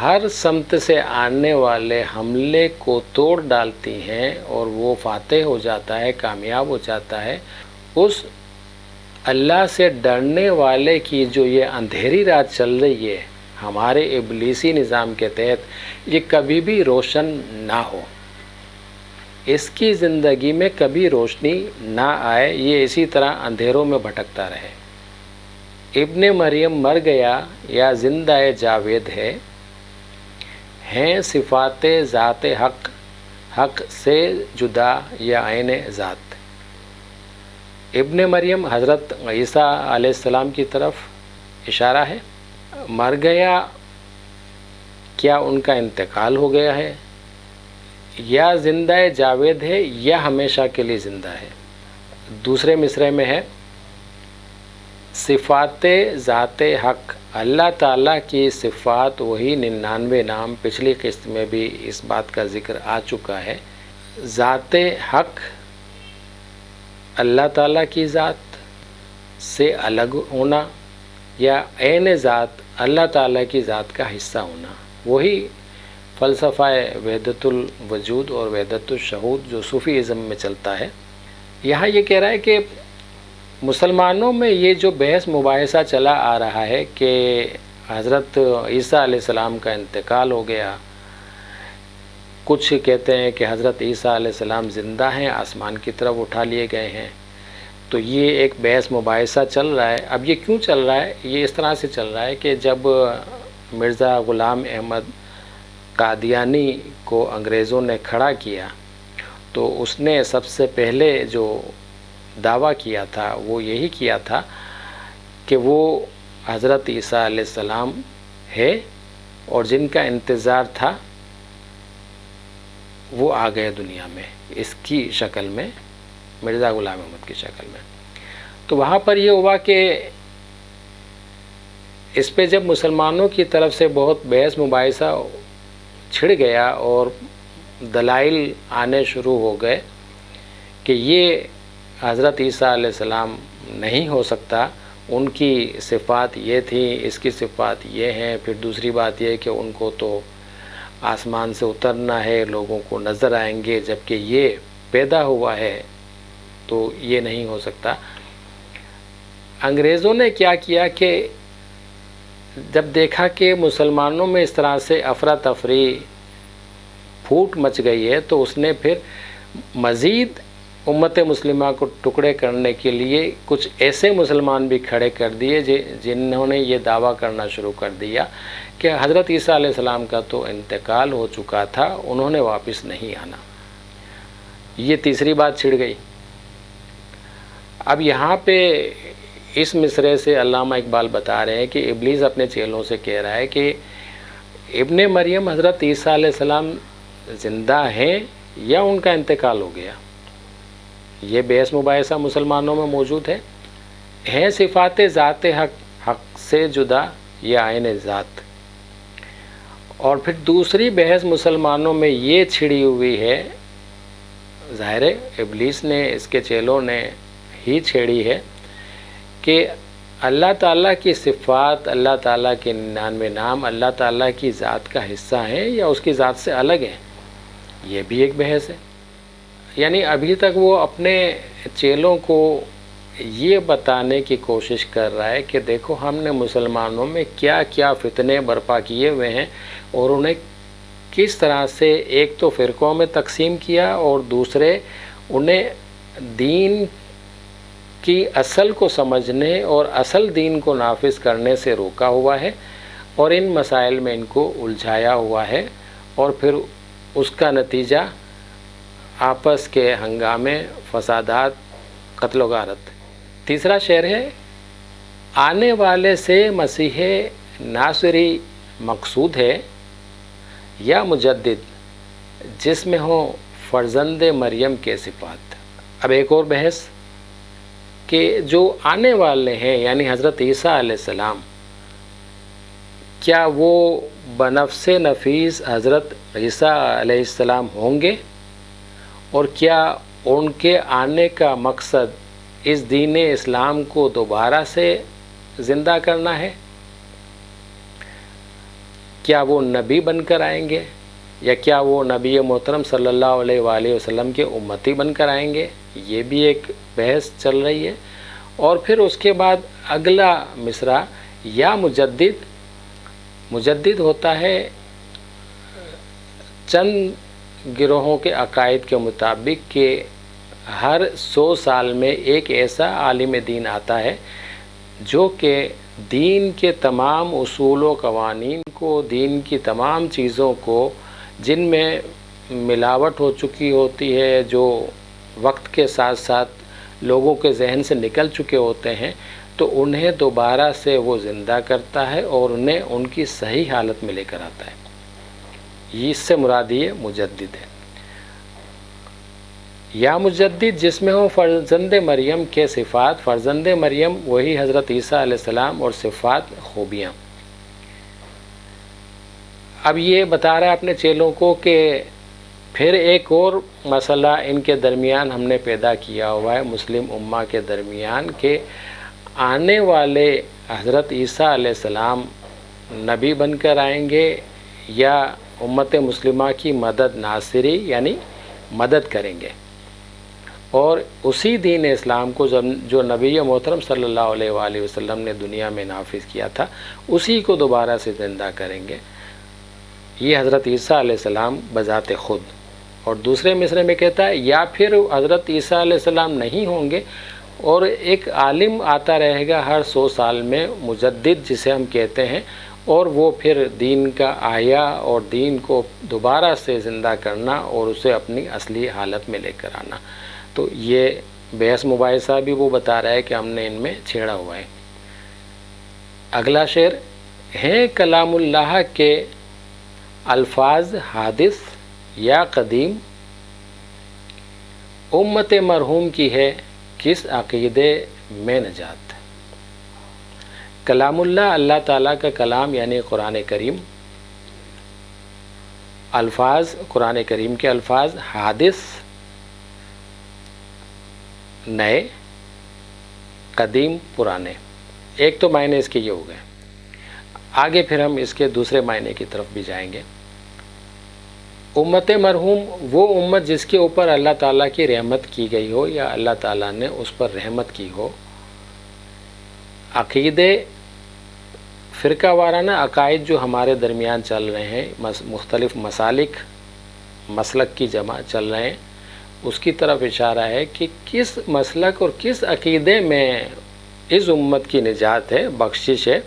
ہر سمت سے آنے والے حملے کو توڑ ڈالتی ہیں اور وہ فاتح ہو جاتا ہے، کامیاب ہو جاتا ہے۔ اس اللہ سے ڈرنے والے کی جو یہ اندھیری رات چل رہی ہے ہمارے ابلیسی نظام کے تحت، یہ کبھی بھی روشن نہ ہو، اس کی زندگی میں کبھی روشنی نہ آئے، یہ اسی طرح اندھیروں میں بھٹکتا رہے۔ ابن مریم مر گیا یا زندہ جاوید ہے، ہیں صفات ذات حق، حق سے جدا یا عین ذات۔ ابن مریم حضرت عیسیٰ علیہ السلام کی طرف اشارہ ہے۔ مر گیا، کیا ان کا انتقال ہو گیا ہے، یا زندہ جاوید ہے، یا ہمیشہ کے لیے زندہ ہے۔ دوسرے مصرعے میں ہے صفات ذات حق، اللہ تعالیٰ کی صفات وہی 99 نام، پچھلی قسط میں بھی اس بات کا ذکر آ چکا ہے۔ ذات حق اللہ تعالیٰ کی ذات سے الگ ہونا، یا عین ذات اللہ تعالیٰ کی ذات کا حصہ ہونا، وہی فلسفہ وحدت الوجود اور وحدت الشہود جو صوفی ازم میں چلتا ہے۔ یہاں یہ کہہ رہا ہے کہ مسلمانوں میں یہ جو بحث مباحثہ چلا آ رہا ہے کہ حضرت عیسیٰ علیہ السلام کا انتقال ہو گیا، کچھ کہتے ہیں کہ حضرت عیسیٰ علیہ السلام زندہ ہیں، آسمان کی طرف اٹھا لیے گئے ہیں، تو یہ ایک بحث مباحثہ چل رہا ہے۔ اب یہ کیوں چل رہا ہے؟ یہ اس طرح سے چل رہا ہے کہ جب مرزا غلام احمد قادیانی کو انگریزوں نے کھڑا کیا تو اس نے سب سے پہلے جو دعویٰ کیا تھا وہ یہی کیا تھا کہ وہ حضرت عیسیٰ علیہ السلام ہے، اور جن کا انتظار تھا وہ آ گئے دنیا میں اس کی شکل میں، مرزا غلام احمد کی شکل میں۔ تو وہاں پر یہ ہوا کہ اس پہ جب مسلمانوں کی طرف سے بہت بحث مباحثہ چھڑ گیا اور دلائل آنے شروع ہو گئے کہ یہ حضرت عیسیٰ علیہ السلام نہیں ہو سکتا، ان کی صفات یہ تھی، اس کی صفات یہ ہیں، پھر دوسری بات یہ کہ ان کو تو آسمان سے اترنا ہے، لوگوں کو نظر آئیں گے، جبکہ یہ پیدا ہوا ہے تو یہ نہیں ہو سکتا۔ انگریزوں نے کیا کیا کہ جب دیکھا کہ مسلمانوں میں اس طرح سے افراتفری پھوٹ مچ گئی ہے تو اس نے پھر مزید امت مسلمہ کو ٹکڑے کرنے کے لیے کچھ ایسے مسلمان بھی کھڑے کر دیے جنہوں نے یہ دعویٰ کرنا شروع کر دیا کہ حضرت عیسیٰ علیہ السلام کا تو انتقال ہو چکا تھا، انہوں نے واپس نہیں آنا۔ یہ تیسری بات چھڑ گئی۔ اب یہاں پہ اس مصرعے سے علامہ اقبال بتا رہے ہیں کہ ابلیس اپنے چیلوں سے کہہ رہا ہے کہ ابن مریم حضرت عیسیٰ علیہ السلام زندہ ہیں یا ان کا انتقال ہو گیا۔ یہ بحث مباحثہ مسلمانوں میں موجود ہے۔ ہیں صفات ذات حق، حق سے جدا یا عین ذات۔ اور پھر دوسری بحث مسلمانوں میں یہ چھڑی ہوئی ہے، ظاہر ہے ابلیس نے، اس کے چیلوں نے ہی چھیڑی ہے، کہ اللہ تعالیٰ کی صفات، اللہ تعالیٰ کے 99 نام اللہ تعالیٰ کی ذات کا حصہ ہیں یا اس کی ذات سے الگ ہیں۔ یہ بھی ایک بحث ہے۔ یعنی ابھی تک وہ اپنے چیلوں کو یہ بتانے کی کوشش کر رہا ہے کہ دیکھو ہم نے مسلمانوں میں کیا کیا فتنے برپا کیے ہوئے ہیں، اور انہیں کس طرح سے ایک تو فرقوں میں تقسیم کیا، اور دوسرے انہیں دین کی اصل کو سمجھنے اور اصل دین کو نافذ کرنے سے روکا ہوا ہے، اور ان مسائل میں ان کو الجھایا ہوا ہے، اور پھر اس کا نتیجہ آپس کے ہنگامے، فسادات، قتل و غارت۔ تیسرا شعر ہے آنے والے سے مسیح ناصری مقصود ہے، یا مجدد جس میں ہو فرزند مریم کے صفات۔ اب ایک اور بحث کہ جو آنے والے ہیں یعنی حضرت عیسیٰ علیہ السلام، کیا وہ بنفس نفیس حضرت عیسیٰ علیہ السلام ہوں گے، اور کیا ان کے آنے کا مقصد اس دین اسلام کو دوبارہ سے زندہ کرنا ہے؟ کیا وہ نبی بن کر آئیں گے یا کیا وہ نبی محترم صلی اللہ علیہ وآلہ وسلم کے امتی بن کر آئیں گے، یہ بھی ایک بحث چل رہی ہے۔ اور پھر اس کے بعد اگلا مصرع یا مجدد، مجدد ہوتا ہے چند گروہوں کے عقائد کے مطابق کہ ہر 100 سال میں ایک ایسا عالم دین آتا ہے جو کہ دین کے تمام اصول و قوانین کو، دین کی تمام چیزوں کو جن میں ملاوٹ ہو چکی ہوتی ہے، جو وقت کے ساتھ ساتھ لوگوں کے ذہن سے نکل چکے ہوتے ہیں، تو انہیں دوبارہ سے وہ زندہ کرتا ہے اور انہیں ان کی صحیح حالت میں لے کر آتا ہے۔ اس سے مراد یہ مجدد ہے۔ یا مجدد جس میں ہو فرزند مریم کے صفات، فرزند مریم وہی حضرت عیسیٰ علیہ السلام اور صفات خوبیاں۔ اب یہ بتا رہا ہے اپنے چیلوں کو کہ پھر ایک اور مسئلہ ان کے درمیان ہم نے پیدا کیا ہوا ہے، مسلم امہ کے درمیان، کہ آنے والے حضرت عیسیٰ علیہ السلام نبی بن کر آئیں گے یا امت مسلمہ کی مدد ناصری یعنی مدد کریں گے، اور اسی دین اسلام کو جو نبی محترم صلی اللہ علیہ وآلہ وسلم نے دنیا میں نافذ کیا تھا اسی کو دوبارہ سے زندہ کریں گے۔ یہ حضرت عیسیٰ علیہ السلام بذات خود۔ اور دوسرے مصرعے میں کہتا ہے یا پھر حضرت عیسیٰ علیہ السلام نہیں ہوں گے اور ایک عالم آتا رہے گا ہر 100 سال میں، مجدد جسے ہم کہتے ہیں، اور وہ پھر دین کا احیا اور دین کو دوبارہ سے زندہ کرنا اور اسے اپنی اصلی حالت میں لے کر آنا۔ تو یہ بحث مباحثہ بھی وہ بتا رہا ہے کہ ہم نے ان میں چھیڑا ہوا ہے۔ اگلا شعر ہیں کلام اللہ کے الفاظ حادث یا قدیم، امت مرحوم کی ہے کس عقیدے میں نجات۔ کلام اللہ، اللہ تعالیٰ کا کلام یعنی قرآن کریم، الفاظ قرآن کریم کے الفاظ حادث نئے، قدیم پرانے۔ ایک تو معنی اس کے یہ ہو گئے، آگے پھر ہم اس کے دوسرے معنی کی طرف بھی جائیں گے۔ امت مرحوم وہ امت جس کے اوپر اللہ تعالیٰ کی رحمت کی گئی ہو یا اللہ تعالیٰ نے اس پر رحمت کی ہو۔ عقیدے فرقہ وارانہ عقائد جو ہمارے درمیان چل رہے ہیں، مختلف مسلک کی جمع چل رہے ہیں، اس کی طرف اشارہ ہے کہ کس مسلک اور کس عقیدے میں اس امت کی نجات ہے، بخشش ہے،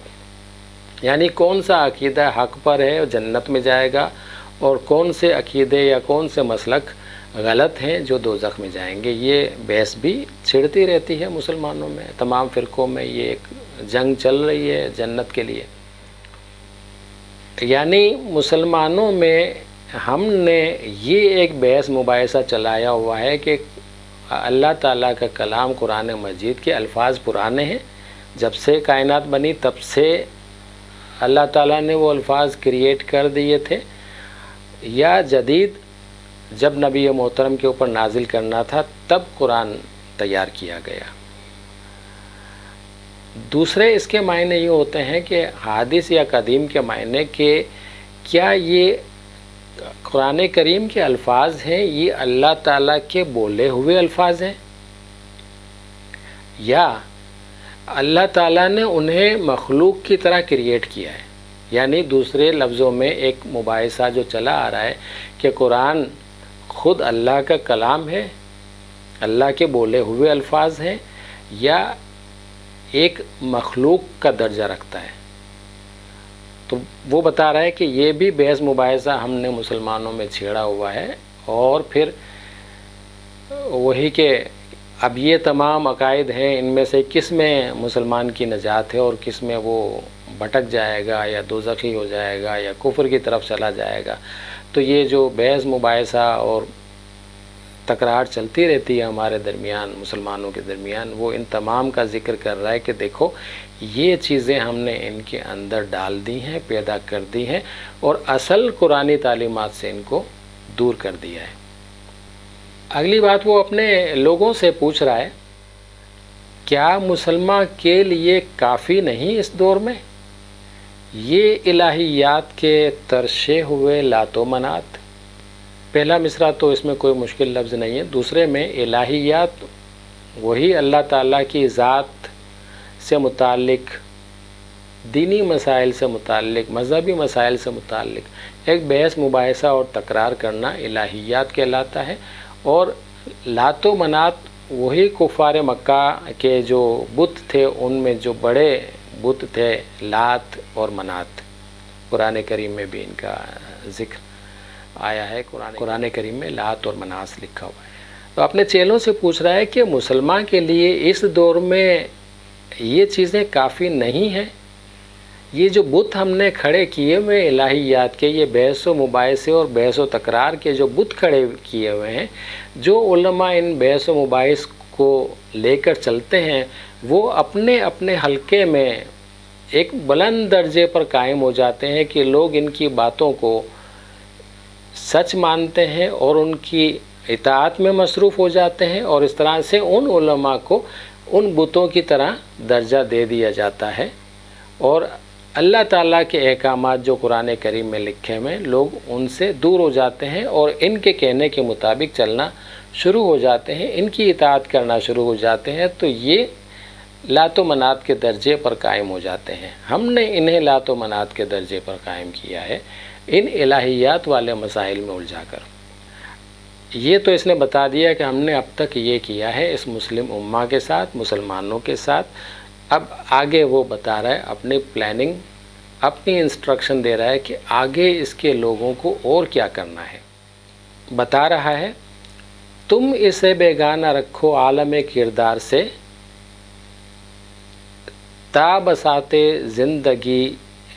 یعنی کون سا عقیدہ حق پر ہے اور جنت میں جائے گا، اور کون سے عقیدے یا کون سے مسلک غلط ہیں جو دوزخ میں جائیں گے۔ یہ بحث بھی چھڑتی رہتی ہے مسلمانوں میں، تمام فرقوں میں یہ ایک جنگ چل رہی ہے جنت کے لیے۔ یعنی مسلمانوں میں ہم نے یہ ایک بحث مباحثہ چلایا ہوا ہے کہ اللہ تعالیٰ کا کلام قرآن مجید کے الفاظ پرانے ہیں، جب سے کائنات بنی تب سے اللہ تعالیٰ نے وہ الفاظ کریٹ کر دیے تھے، یا جدید جب نبی محترم کے اوپر نازل کرنا تھا تب قرآن تیار کیا گیا۔ دوسرے اس کے معنی یہ ہوتے ہیں کہ حادث یا قدیم کے معنی کہ کیا یہ قرآن کریم کے الفاظ ہیں، یہ اللہ تعالیٰ کے بولے ہوئے الفاظ ہیں، یا اللہ تعالیٰ نے انہیں مخلوق کی طرح کریٹ کیا ہے۔ یعنی دوسرے لفظوں میں ایک مباحثہ جو چلا آ رہا ہے کہ قرآن خود اللہ کا کلام ہے، اللہ کے بولے ہوئے الفاظ ہیں، یا ایک مخلوق کا درجہ رکھتا ہے۔ تو وہ بتا رہا ہے کہ یہ بھی بحث مباحثہ ہم نے مسلمانوں میں چھیڑا ہوا ہے، اور پھر وہی کہ اب یہ تمام عقائد ہیں، ان میں سے کس میں مسلمان کی نجات ہے اور کس میں وہ بھٹک جائے گا یا دوزخی ہو جائے گا یا کفر کی طرف چلا جائے گا۔ تو یہ جو بحث مباحثہ اور تکرار چلتی رہتی ہے ہمارے درمیان، مسلمانوں کے درمیان، وہ ان تمام کا ذکر کر رہا ہے کہ دیکھو یہ چیزیں ہم نے ان کے اندر ڈال دی ہیں، پیدا کر دی ہیں، اور اصل قرآنی تعلیمات سے ان کو دور کر دیا ہے۔ اگلی بات وہ اپنے لوگوں سے پوچھ رہا ہے، کیا مسلمان کے لیے کافی نہیں اس دور میں؟ یہ الہیات کے ترشے ہوئے لات و منات. پہلا مصرع تو اس میں کوئی مشکل لفظ نہیں ہے. دوسرے میں الہیات وہی اللہ تعالیٰ کی ذات سے متعلق، دینی مسائل سے متعلق، مذہبی مسائل سے متعلق ایک بحث مباحثہ اور تکرار کرنا الہیات کہلاتا ہے. اور لات و منات وہی کفار مکہ کے جو بت تھے، ان میں جو بڑے بت تھے لات اور منات. قرآن کریم میں بھی ان کا ذکر آیا ہے. قرآن کریم میں لات اور مناس لکھا ہوا ہے. تو اپنے چیلوں سے پوچھ رہا ہے کہ مسلمان کے لیے اس دور میں یہ چیزیں کافی نہیں ہیں. یہ جو بت ہم نے کھڑے کیے ہوئے الہیات کے، یہ بحث و مباحثے اور بحث و تکرار کے جو بت کھڑے کیے ہوئے ہیں، جو علماء ان بحث و مباحث کو لے کر چلتے ہیں، وہ اپنے اپنے حلقے میں ایک بلند درجے پر قائم ہو جاتے ہیں کہ لوگ ان کی باتوں کو سچ مانتے ہیں اور ان کی اطاعت میں مصروف ہو جاتے ہیں، اور اس طرح سے ان علماء کو ان بتوں کی طرح درجہ دے دیا جاتا ہے. اور اللہ تعالیٰ کے احکامات جو قرآن کریم میں لکھے ہوئے، لوگ ان سے دور ہو جاتے ہیں اور ان کے کہنے کے مطابق چلنا شروع ہو جاتے ہیں، ان کی اطاعت کرنا شروع ہو جاتے ہیں. تو یہ لات و منات کے درجے پر قائم ہو جاتے ہیں. ہم نے انہیں لات و منات کے درجے پر قائم کیا ہے ان الہیات والے مسائل میں الجھا کر. یہ تو اس نے بتا دیا کہ ہم نے اب تک یہ کیا ہے اس مسلم امہ کے ساتھ، مسلمانوں کے ساتھ. اب آگے وہ بتا رہا ہے اپنی پلاننگ، اپنی انسٹرکشن دے رہا ہے کہ آگے اس کے لوگوں کو اور کیا کرنا ہے. بتا رہا ہے تم اسے بیگانہ رکھو عالم کردار سے، تا بساتے زندگی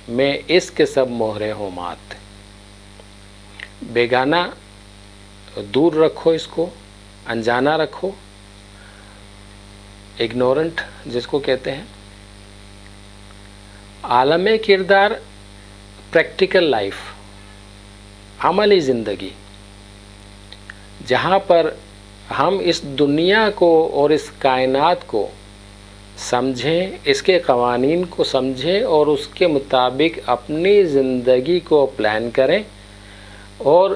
میں اس کے سب مہرے ہو مات. بیگانہ دور رکھو، اس کو انجانا رکھو، اگنورنٹ جس کو کہتے ہیں. عالم کردار پریکٹیکل لائف، عملی زندگی، جہاں پر ہم اس دنیا کو اور اس کائنات کو سمجھیں، اس کے قوانین کو سمجھیں اور اس کے مطابق اپنی زندگی کو پلان کریں اور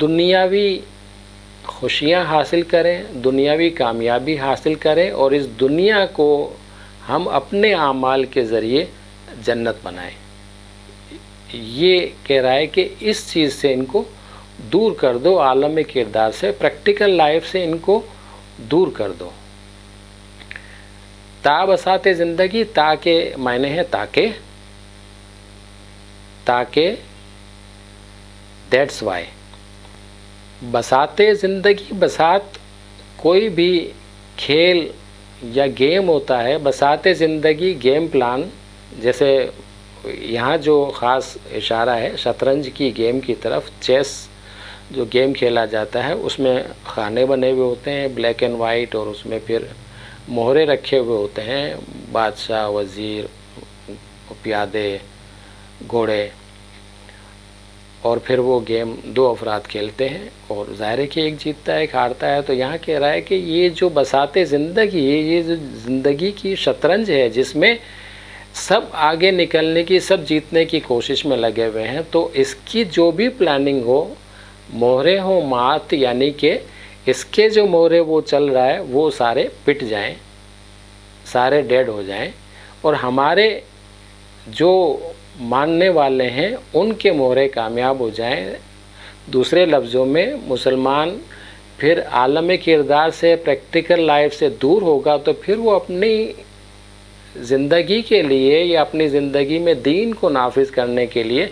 دنیاوی خوشیاں حاصل کریں، دنیاوی کامیابی حاصل کریں، اور اس دنیا کو ہم اپنے اعمال کے ذریعے جنت بنائیں. یہ کہہ رہا ہے کہ اس چیز سے ان کو دور کر دو، عالم کردار سے، پریکٹیکل لائف سے ان کو دور کر دو. تا بساتے زندگی، تا کے معنی ہے تاکہ دیٹس وائی. بساتے زندگی، بسات کوئی بھی کھیل یا گیم ہوتا ہے. بساتے زندگی گیم پلان، جیسے یہاں جو خاص اشارہ ہے شطرنج کی گیم کی طرف. چیس جو گیم کھیلا جاتا ہے اس میں خانے بنے ہوئے ہوتے ہیں بلیک اینڈ وائٹ، اور اس میں پھر مہرے رکھے ہوئے ہوتے ہیں، بادشاہ، وزیر، پیادے، گھوڑے، اور پھر وہ گیم دو افراد کھیلتے ہیں اور ظاہر ہے کہ ایک جیتتا ہے ایک ہارتا ہے. تو یہاں کہہ رہا ہے کہ یہ جو بساتے زندگی ہے، یہ جو زندگی کی شطرنج ہے جس میں سب آگے نکلنے کی، سب جیتنے کی کوشش میں لگے ہوئے ہیں، تو اس کی جو بھی پلاننگ ہو، مہرے ہوں مات، یعنی کہ اس کے جو مہرے وہ چل رہا ہے وہ سارے پٹ جائیں، سارے ڈیڈ ہو جائیں، اور ہمارے جو ماننے والے ہیں ان کے مہرے کامیاب ہو جائیں. دوسرے لفظوں میں مسلمان پھر عالم کردار سے، پریکٹیکل لائف سے دور ہوگا تو پھر وہ اپنی زندگی کے لیے یا اپنی زندگی میں دین کو نافذ کرنے کے لیے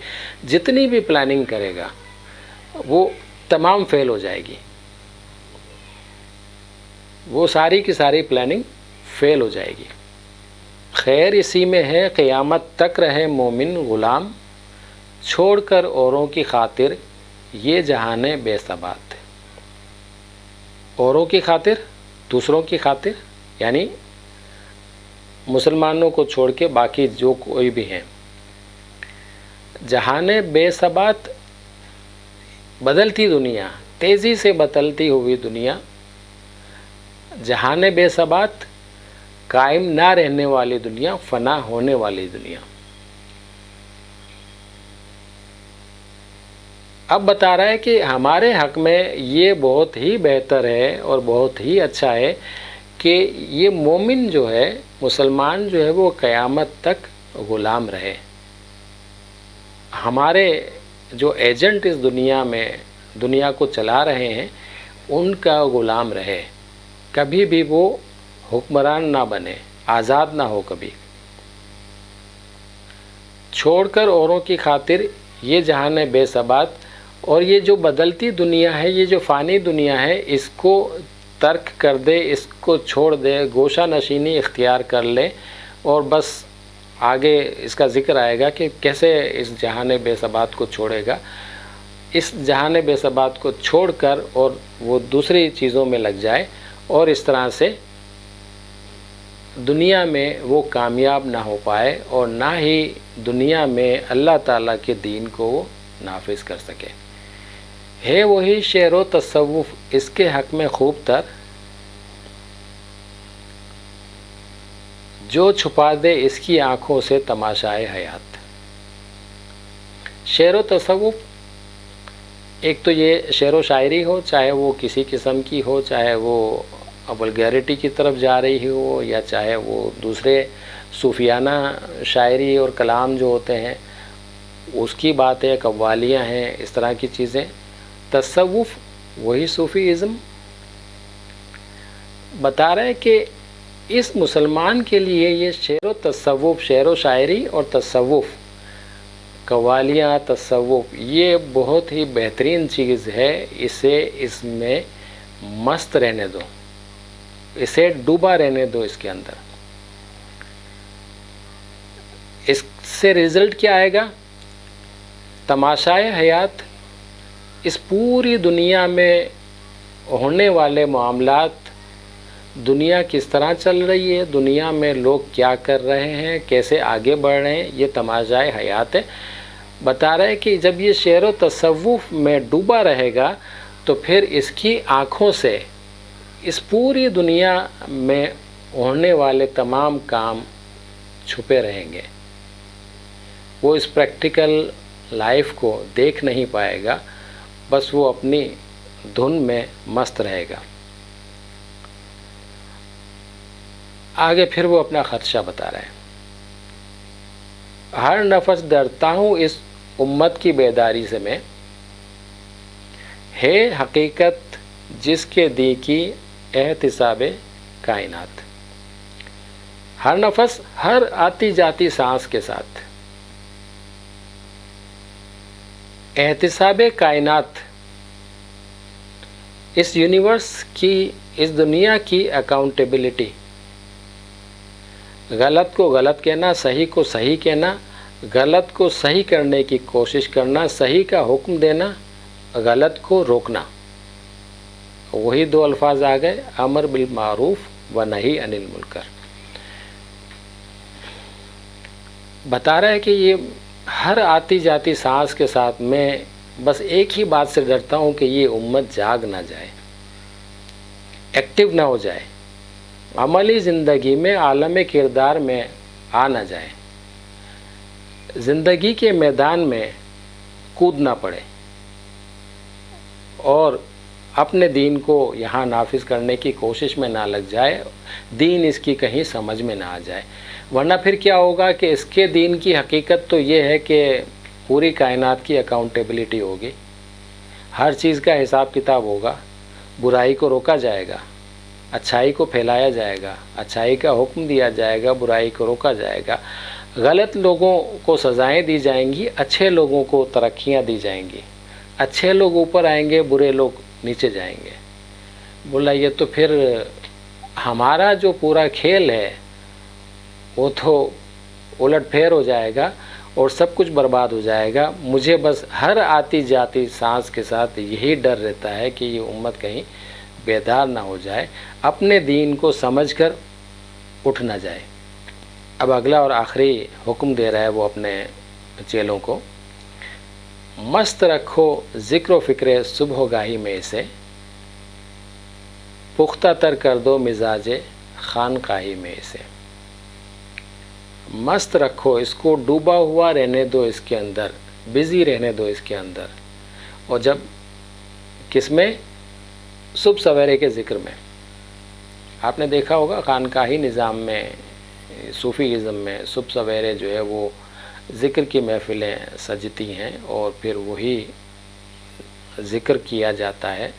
جتنی بھی پلاننگ کرے گا وہ تمام فیل ہو جائے گی، وہ ساری کی ساری پلاننگ فیل ہو جائے گی. خیر اسی میں ہے قیامت تک رہے مومن غلام، چھوڑ کر اوروں کی خاطر یہ جہان بے ثبات. اوروں کی خاطر، دوسروں کی خاطر، یعنی مسلمانوں کو چھوڑ کے باقی جو کوئی بھی ہیں. جہان بے ثبات، بدلتی دنیا، تیزی سے بدلتی ہوئی دنیا. جہان بے ثبات، قائم نہ رہنے والی دنیا، فنا ہونے والی دنیا. اب بتا رہا ہے کہ ہمارے حق میں یہ بہت ہی بہتر ہے اور بہت ہی اچھا ہے کہ یہ مومن جو ہے، مسلمان جو ہے، وہ قیامت تک غلام رہے. ہمارے جو ایجنٹ اس دنیا میں دنیا کو چلا رہے ہیں ان کا غلام رہے، کبھی بھی وہ حکمران نہ بنے، آزاد نہ ہو کبھی. چھوڑ کر اوروں کی خاطر یہ جہان بے ثبات، اور یہ جو بدلتی دنیا ہے، یہ جو فانی دنیا ہے، اس کو ترک کر دے، اس کو چھوڑ دے، گوشہ نشینی اختیار کر لے. اور بس آگے اس کا ذکر آئے گا کہ کیسے اس جہان بے ثبات کو چھوڑے گا. اس جہان بے ثبات کو چھوڑ کر اور وہ دوسری چیزوں میں لگ جائے، اور اس طرح سے دنیا میں وہ کامیاب نہ ہو پائے اور نہ ہی دنیا میں اللہ تعالیٰ کے دین کو وہ نافذ کر سکے. ہے وہی شعر و تصوف اس کے حق میں خوب تر، جو چھپا دے اس کی آنکھوں سے تماشائے حیات. شعر و تصوف، ایک تو یہ شعر و شاعری ہو، چاہے وہ کسی قسم کی ہو، چاہے وہ ولگیرٹی کی طرف جا رہی ہو، یا چاہے وہ دوسرے صوفیانہ شاعری اور کلام جو ہوتے ہیں اس کی بات ہے، قوالیاں ہیں، اس طرح کی چیزیں. تصوف وہی صوفی ازم. بتا رہے کہ اس مسلمان کے لیے یہ شعر و تصوف، شعر و شاعری اور تصوف، قوالیاں، تصوف، یہ بہت ہی بہترین چیز ہے. اسے اس میں مست رہنے دو، اسے ڈوبا رہنے دو اس کے اندر. اس سے رزلٹ کیا آئے گا؟ تماشائے حیات. اس پوری دنیا میں ہونے والے معاملات، دنیا کس طرح چل رہی ہے، دنیا میں لوگ کیا کر رہے ہیں، کیسے آگے بڑھ رہے ہیں، یہ تماشائے حیات ہے. بتا رہے کہ جب یہ شعر و تصوف میں ڈوبا رہے گا تو پھر اس کی آنکھوں سے اس پوری دنیا میں ہونے والے تمام کام چھپے رہیں گے. وہ اس پریکٹیکل لائف کو دیکھ نہیں پائے گا، بس وہ اپنی دھن میں مست رہے گا. آگے پھر وہ اپنا خدشہ بتا رہے ہیں. ہر نفس ڈرتا ہوں اس امت کی بیداری سے میں، ہے حقیقت جس کے دی کی احتساب کائنات. ہر نفس، ہر آتی جاتی سانس کے ساتھ احتساب کائنات، اس یونیورس کی، اس دنیا کی اکاؤنٹیبلٹی. غلط کو غلط کہنا، صحیح کو صحیح کہنا، غلط کو صحیح کرنے کی کوشش کرنا، صحیح کا حکم دینا، غلط کو روکنا. وہی دو الفاظ آ گئے، امر بالمعروف و نہی عن المنکر. بتا رہا ہے کہ یہ ہر آتی جاتی سانس کے ساتھ میں بس ایک ہی بات سے ڈرتا ہوں کہ یہ امت جاگ نہ جائے، ایکٹیو نہ ہو جائے، عملی زندگی میں، عالم کردار میں آ نہ جائے، زندگی کے میدان میں کود نہ پڑے اور اپنے دین کو یہاں نافذ کرنے کی کوشش میں نہ لگ جائے، دین اس کی کہیں سمجھ میں نہ آ جائے. ورنہ پھر کیا ہوگا کہ اس کے دین کی حقیقت تو یہ ہے کہ پوری کائنات کی اکاؤنٹیبلٹی ہوگی، ہر چیز کا حساب کتاب ہوگا، برائی کو روکا جائے گا، اچھائی کو پھیلایا جائے گا، اچھائی کا حکم دیا جائے گا، برائی کو روکا جائے گا، غلط لوگوں کو سزائیں دی جائیں گی، اچھے لوگوں کو ترقیاں دی جائیں گی، اچھے لوگ اوپر آئیں گے، برے لوگ نیچے جائیں گے. بولا یہ تو پھر ہمارا جو پورا کھیل ہے وہ تو الٹ پھیر ہو جائے گا اور سب کچھ برباد ہو جائے گا. مجھے بس ہر آتی جاتی سانس کے ساتھ یہی ڈر رہتا ہے کہ یہ امت کہیں بیدار نہ ہو جائے، اپنے دین کو سمجھ کر اٹھ نہ جائے. اب اگلا اور آخری حکم دے رہا ہے وہ اپنے چیلوں کو، مست رکھو ذکر و فکر صبح گاہی میں اسے، پختہ تر کر دو مزاج خانقاہی میں اسے. مست رکھو اس کو، ڈوبا ہوا رہنے دو اس کے اندر، بزی رہنے دو اس کے اندر، اور جب کس میں؟ صبح سویرے کے ذکر میں۔ آپ نے دیکھا ہوگا خانقاہی نظام میں، صوفی ازم میں صبح سویرے جو ہے وہ ذکر کی محفلیں سجتی ہیں اور پھر وہی ذکر کیا جاتا ہے۔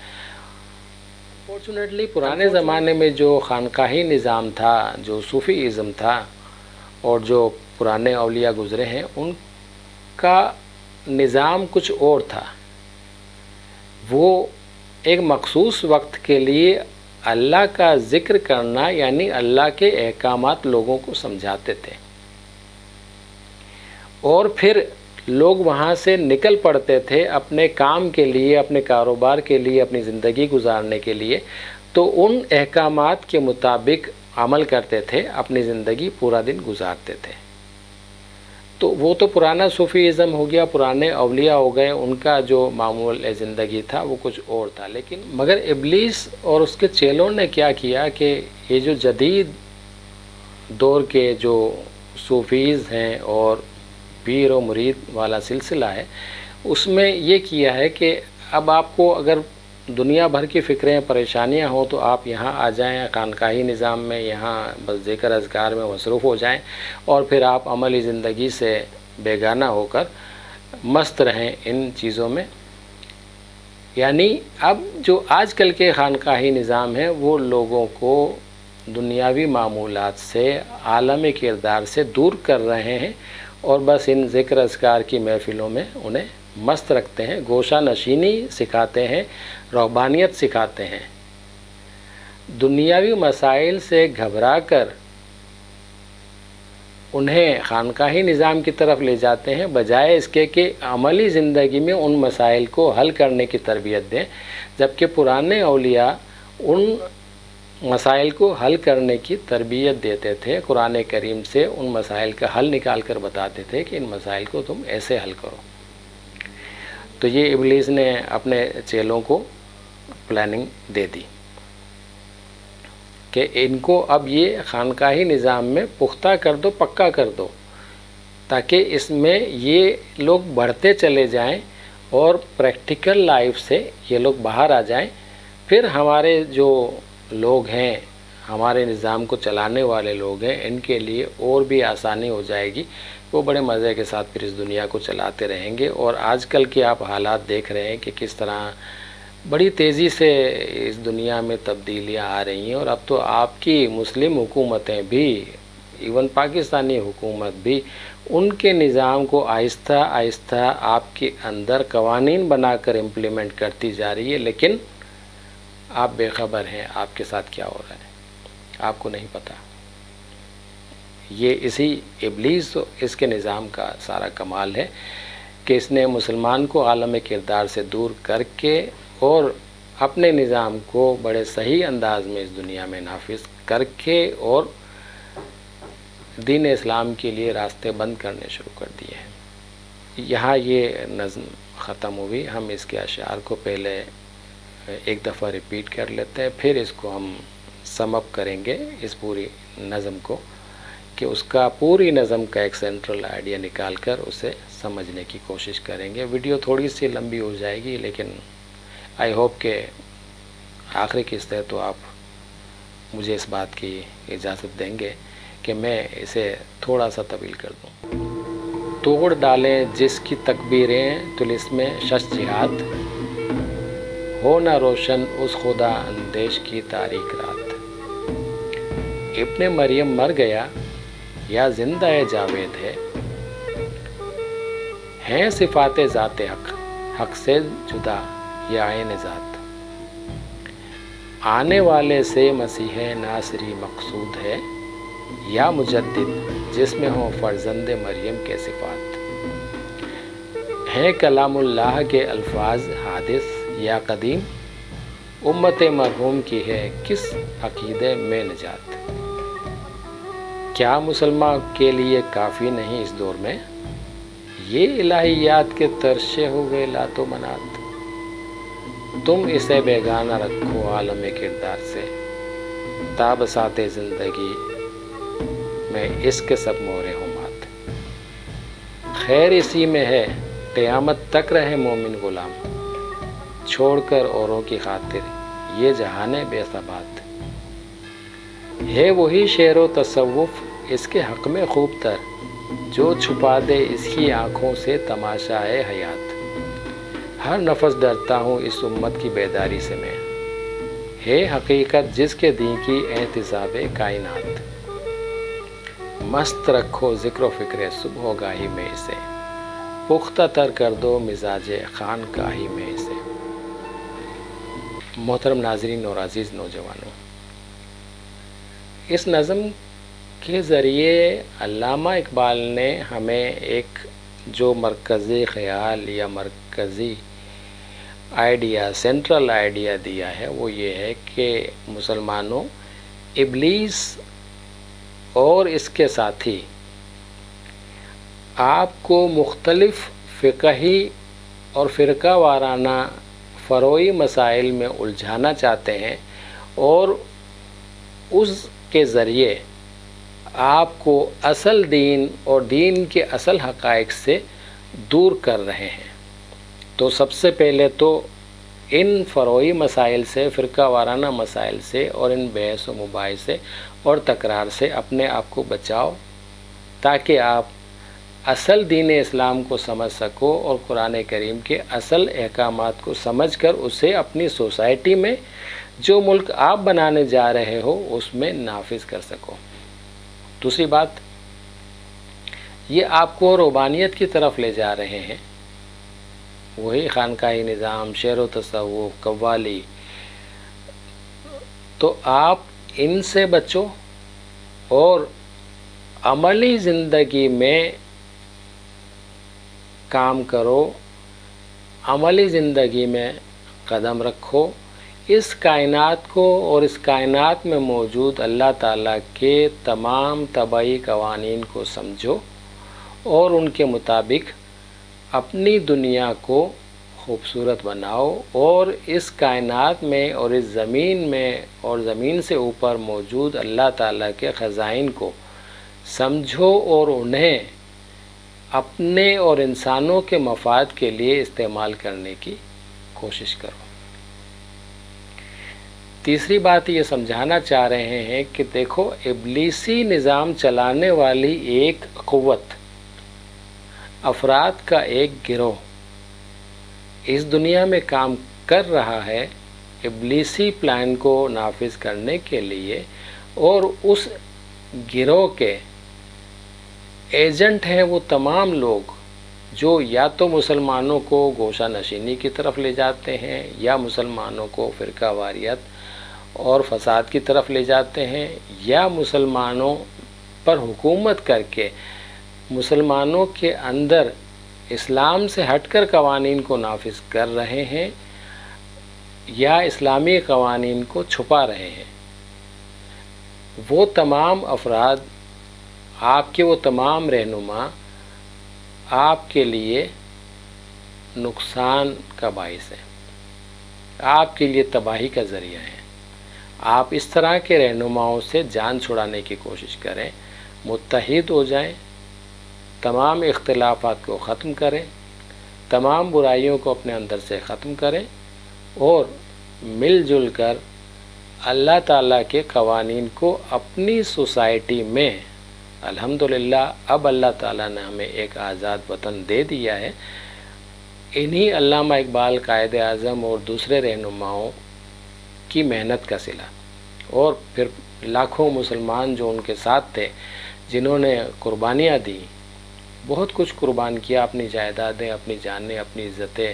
فارچونیٹلی پرانے زمانے میں جو خانقاہی نظام تھا، جو صوفی ازم تھا، اور جو پرانے اولیاء گزرے ہیں ان کا نظام کچھ اور تھا۔ وہ ایک مخصوص وقت کے لیے اللہ کا ذکر کرنا، یعنی اللہ کے احکامات لوگوں کو سمجھاتے تھے، اور پھر لوگ وہاں سے نکل پڑتے تھے اپنے کام کے لیے، اپنے کاروبار کے لیے، اپنی زندگی گزارنے کے لیے، تو ان احکامات کے مطابق عمل کرتے تھے، اپنی زندگی پورا دن گزارتے تھے۔ تو وہ تو پرانا صوفی ازم ہو گیا، پرانے اولیاء ہو گئے، ان کا جو معمول زندگی تھا وہ کچھ اور تھا۔ لیکن مگر ابلیس اور اس کے چیلوں نے کیا کیا کہ یہ جو جدید دور کے جو صوفیز ہیں اور پیر و مرید والا سلسلہ ہے، اس میں یہ کیا ہے کہ اب آپ کو اگر دنیا بھر کی فکریں پریشانیاں ہوں تو آپ یہاں آ جائیں خانقاہی نظام میں، یہاں بس ذکر اذکار میں مصروف ہو جائیں، اور پھر آپ عملی زندگی سے بیگانہ ہو کر مست رہیں ان چیزوں میں۔ یعنی اب جو آج کل کے خانقاہی نظام ہیں وہ لوگوں کو دنیاوی معمولات سے، عالم کردار سے دور کر رہے ہیں، اور بس ان ذکر اذکار کی محفلوں میں انہیں مست رکھتے ہیں، گوشہ نشینی سکھاتے ہیں، روحانیت سکھاتے ہیں۔ دنیاوی مسائل سے گھبرا کر انہیں خانقاہی نظام کی طرف لے جاتے ہیں، بجائے اس کے کہ عملی زندگی میں ان مسائل کو حل کرنے کی تربیت دیں، جبکہ پرانے اولیاء ان مسائل کو حل کرنے کی تربیت دیتے تھے، قرآن کریم سے ان مسائل کا حل نکال کر بتاتے تھے کہ ان مسائل کو تم ایسے حل کرو۔ تو یہ ابلیس نے اپنے چیلوں کو پلاننگ دے دی کہ ان کو اب یہ خانقاہی نظام میں پختہ کر دو، پکا کر دو، تاکہ اس میں یہ لوگ بڑھتے چلے جائیں اور پریکٹیکل لائف سے یہ لوگ باہر آ جائیں۔ پھر ہمارے جو لوگ ہیں، ہمارے نظام کو چلانے والے لوگ ہیں، ان کے لیے اور بھی آسانی ہو جائے گی، وہ بڑے مزے کے ساتھ پھر اس دنیا کو چلاتے رہیں گے۔ اور آج کل کے آپ حالات دیکھ رہے ہیں کہ کس طرح بڑی تیزی سے اس دنیا میں تبدیلیاں آ رہی ہیں، اور اب تو آپ کی مسلم حکومتیں بھی، ایون پاکستانی حکومت بھی، ان کے نظام کو آہستہ آہستہ آپ کے اندر قوانین بنا کر امپلیمنٹ کرتی جا رہی ہے، لیکن آپ بے خبر ہیں آپ کے ساتھ کیا ہو رہا ہے، آپ کو نہیں پتہ۔ یہ اسی ابلیس، اس کے نظام کا سارا کمال ہے کہ اس نے مسلمان کو عالم کردار سے دور کر کے اور اپنے نظام کو بڑے صحیح انداز میں اس دنیا میں نافذ کر کے اور دین اسلام کے لیے راستے بند کرنے شروع کر دیے ہیں۔ یہاں یہ نظم ختم ہوئی، ہم اس کے اشعار کو پہلے ایک دفعہ ریپیٹ کر لیتے ہیں، پھر اس کو ہم سم اپ کریں گے اس پوری نظم کو، کہ اس کا پوری نظم کا ایک سینٹرل آئیڈیا نکال کر اسے سمجھنے کی کوشش کریں گے۔ ویڈیو تھوڑی سی لمبی ہو جائے گی، لیکن آئی ہوپ کہ آخری قسط ہے تو آپ مجھے اس بات کی اجازت دیں گے کہ میں اسے تھوڑا سا طویل کر دوں۔ توڑ ڈالیں جس کی تکبیریں طلسم شش جہاد، ہو نہ روشن اس خدا اندیش کی تاریک رات۔ ابن مریم مر گیا یا زندہ جاوید ہے، ہیں صفات ذات حق، حق سے جدا یا عین ذات۔ آنے والے سے مسیح ناصری مقصود ہے، یا مجدد جس میں ہوں فرزند مریم کے صفات۔ ہیں کلام اللہ کے الفاظ حادث یا قدیم، امت مرحوم کی ہے کس عقیدے میں نجات۔ کیا مسلمان کے لیے کافی نہیں اس دور میں، یہ الہیات کے ترشے ہوئے لات و منات۔ تم اسے بیگانہ رکھو عالم کردار سے، تا بساط زندگی میں اس کے سب مورے ہو مات۔ خیر اسی میں ہے قیامت تک رہے مومن غلام، چھوڑ کر اوروں کی خاطر یہ جہان بے ثبات ہے وہی شعر و تصوف اس کے حق میں خوب تر جو چھپا دے اس کی آنکھوں سے تماشا ہے حیات ہر نفس ڈرتا ہوں اس امت کی بیداری سے میں ہے حقیقت جس کے دین کی احتساب کائنات مست رکھو ذکر و فکر صبح و گاہی میں اسے پختہ تر کر دو مزاج خان کاہی میں اسے۔ محترم ناظرین اور عزیز نوجوانوں، اس نظم کے ذریعے علامہ اقبال نے ہمیں ایک جو مرکزی خیال یا مرکزی آئیڈیا، سینٹرل آئیڈیا دیا ہے، وہ یہ ہے کہ مسلمانوں، ابلیس اور اس کے ساتھی آپ کو مختلف فقہی اور فرقہ وارانہ فروعی مسائل میں الجھانا چاہتے ہیں اور اس کے ذریعے آپ کو اصل دین اور دین کے اصل حقائق سے دور کر رہے ہیں۔ تو سب سے پہلے تو ان فروعی مسائل سے، فرقہ وارانہ مسائل سے اور ان بحث و مباحثے اور تکرار سے اپنے آپ کو بچاؤ تاکہ آپ اصل دین اسلام کو سمجھ سکو اور قرآن کریم کے اصل احکامات کو سمجھ کر اسے اپنی سوسائٹی میں جو ملک آپ بنانے جا رہے ہو اس میں نافذ کر سکو۔ دوسری بات، یہ آپ کو روحانیت کی طرف لے جا رہے ہیں، وہی خانقاہی نظام، شعر و تصوف، قوالی، تو آپ ان سے بچو اور عملی زندگی میں کام کرو، عملی زندگی میں قدم رکھو، اس کائنات کو اور اس کائنات میں موجود اللہ تعالیٰ کے تمام طبعی قوانین کو سمجھو اور ان کے مطابق اپنی دنیا کو خوبصورت بناؤ اور اس کائنات میں اور اس زمین میں اور زمین سے اوپر موجود اللہ تعالیٰ کے خزائن کو سمجھو اور انہیں اپنے اور انسانوں کے مفاد کے لیے استعمال کرنے کی کوشش کرو۔ تیسری بات یہ سمجھانا چاہ رہے ہیں کہ دیکھو، ابلیسی نظام چلانے والی ایک قوت، افراد کا ایک گروہ اس دنیا میں کام کر رہا ہے ابلیسی پلان کو نافذ کرنے کے لیے، اور اس گروہ کے ایجنٹ ہیں وہ تمام لوگ جو یا تو مسلمانوں کو گوشہ نشینی کی طرف لے جاتے ہیں یا مسلمانوں کو فرقہ واریت اور فساد کی طرف لے جاتے ہیں، یا مسلمانوں پر حکومت کر کے مسلمانوں کے اندر اسلام سے ہٹ کر قوانین کو نافذ کر رہے ہیں یا اسلامی قوانین کو چھپا رہے ہیں۔ وہ تمام افراد، آپ کے وہ تمام رہنما آپ کے لیے نقصان کا باعث ہیں، آپ کے لیے تباہی کا ذریعہ ہے۔ آپ اس طرح کے رہنماؤں سے جان چھڑانے کی کوشش کریں، متحد ہو جائیں، تمام اختلافات کو ختم کریں، تمام برائیوں کو اپنے اندر سے ختم کریں اور مل جل کر اللہ تعالیٰ کے قوانین کو اپنی سوسائٹی میں، الحمدللہ اب اللہ تعالیٰ نے ہمیں ایک آزاد وطن دے دیا ہے، انہی علامہ اقبال قائد اعظم اور دوسرے رہنماؤں کی محنت کا صلہ، اور پھر لاکھوں مسلمان جو ان کے ساتھ تھے، جنہوں نے قربانیاں دی، بہت کچھ قربان کیا، اپنی جائیدادیں، اپنی جانیں، اپنی عزتیں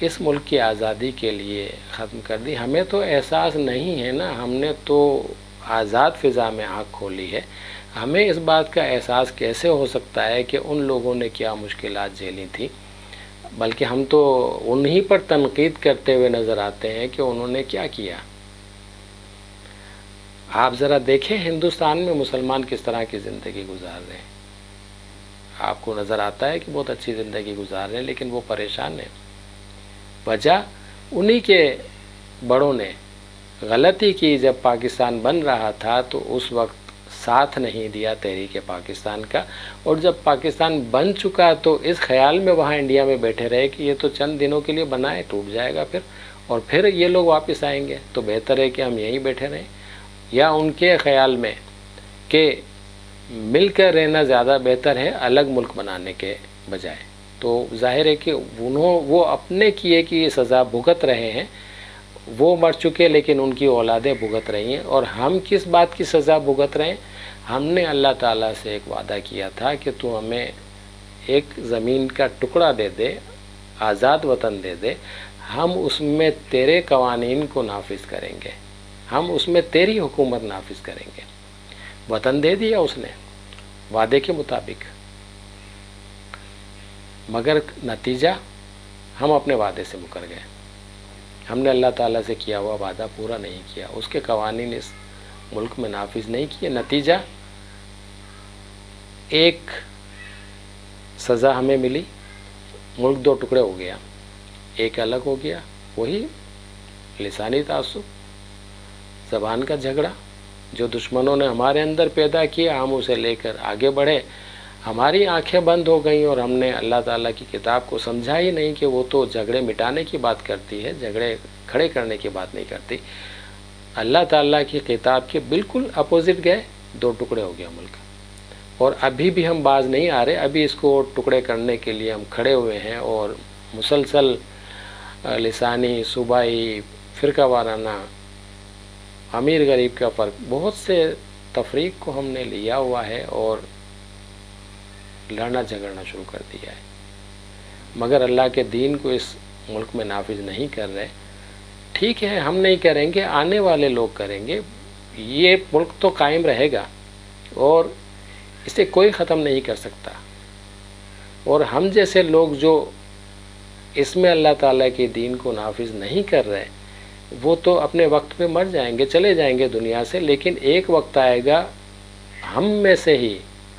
اس ملک کی آزادی کے لیے ختم کر دی۔ ہمیں تو احساس نہیں ہے نا، ہم نے تو آزاد فضا میں آنکھ کھولی ہے، ہمیں اس بات کا احساس کیسے ہو سکتا ہے کہ ان لوگوں نے کیا مشکلات جھیلی تھیں؟ بلکہ ہم تو انہی پر تنقید کرتے ہوئے نظر آتے ہیں کہ انہوں نے کیا کیا۔ آپ ذرا دیکھیں ہندوستان میں مسلمان کس طرح کی زندگی گزار رہے ہیں، آپ کو نظر آتا ہے کہ بہت اچھی زندگی گزار رہے ہیں، لیکن وہ پریشان ہیں۔ وجہ انہی کے بڑوں نے غلطی کی، جب پاکستان بن رہا تھا تو اس وقت ساتھ نہیں دیا تحریک پاکستان کا، اور جب پاکستان بن چکا تو اس خیال میں وہاں انڈیا میں بیٹھے رہے کہ یہ تو چند دنوں کے لیے بنا ہے، ٹوٹ جائے گا پھر، اور پھر یہ لوگ واپس آئیں گے، تو بہتر ہے کہ ہم یہیں بیٹھے رہیں۔ یا ان کے خیال میں کہ مل کر رہنا زیادہ بہتر ہے الگ ملک بنانے کے بجائے، تو ظاہر ہے کہ وہ اپنے کیے کی سزا بھگت رہے ہیں، وہ مر چکے لیکن ان کی اولادیں بھگت رہی ہیں۔ اور ہم کس بات کی سزا بھگت رہے ہیں؟ ہم نے اللہ تعالیٰ سے ایک وعدہ کیا تھا کہ تو ہمیں ایک زمین کا ٹکڑا دے دے، آزاد وطن دے دے، ہم اس میں تیرے قوانین کو نافذ کریں گے، ہم اس میں تیری حکومت نافذ کریں گے۔ وطن دے دیا اس نے وعدے کے مطابق، مگر نتیجہ ہم اپنے وعدے سے مکر گئے، ہم نے اللہ تعالیٰ سے کیا ہوا وعدہ پورا نہیں کیا، اس کے قوانین اس ملک میں نافذ نہیں کیے، نتیجہ ایک سزا ہمیں ملی، ملک دو ٹکڑے ہو گیا، ایک الگ ہو گیا، وہی لسانی تعصب، زبان کا جھگڑا جو دشمنوں نے ہمارے اندر پیدا کیا، ہم اسے لے کر آگے بڑھے، ہماری آنکھیں بند ہو گئیں اور ہم نے اللہ تعالیٰ کی کتاب کو سمجھا ہی نہیں کہ وہ تو جھگڑے مٹانے کی بات کرتی ہے، جھگڑے کھڑے کرنے کی بات نہیں کرتی۔ اللہ تعالیٰ کی کتاب کے بالکل اپوزٹ گئے، دو ٹکڑے ہو گیا ملک، اور ابھی بھی ہم باز نہیں آ رہے، ابھی اس کو ٹکڑے کرنے کے لیے ہم کھڑے ہوئے ہیں، اور مسلسل لسانی، صوبائی، فرقہ وارانہ، امیر غریب کا فرق، بہت سے تفریق کو ہم نے لیا ہوا ہے اور لڑنا جھگڑنا شروع کر دیا ہے، مگر اللہ کے دین کو اس ملک میں نافذ نہیں کر رہے۔ ٹھیک ہے، ہم نہیں کریں گے، آنے والے لوگ کریں گے، یہ ملک تو قائم رہے گا اور اسے کوئی ختم نہیں کر سکتا، اور ہم جیسے لوگ جو اس میں اللہ تعالیٰ کے دین کو نافذ نہیں کر رہے، وہ تو اپنے وقت پہ مر جائیں گے، چلے جائیں گے دنیا سے، لیکن ایک وقت آئے گا ہم میں سے ہی،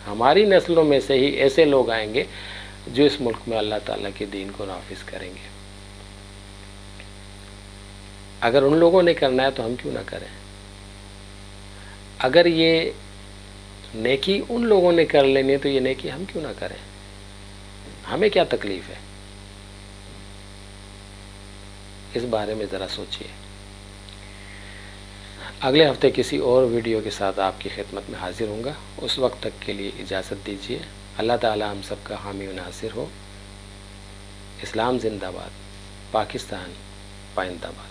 ہماری نسلوں میں سے ہی ایسے لوگ آئیں گے جو اس ملک میں اللہ تعالیٰ کے دین کو نافذ کریں گے۔ اگر ان لوگوں نے کرنا ہے تو ہم کیوں نہ کریں؟ اگر یہ نیکی ان لوگوں نے کر لینی ہے تو یہ نیکی ہم کیوں نہ کریں؟ ہمیں کیا تکلیف ہے؟ اس بارے میں ذرا سوچئے۔ اگلے ہفتے کسی اور ویڈیو کے ساتھ آپ کی خدمت میں حاضر ہوں گا، اس وقت تک کے لیے اجازت دیجیے۔ اللہ تعالی ہم سب کا حامی و ناصر ہو۔ اسلام زندہ باد، پاکستان پائندہ باد۔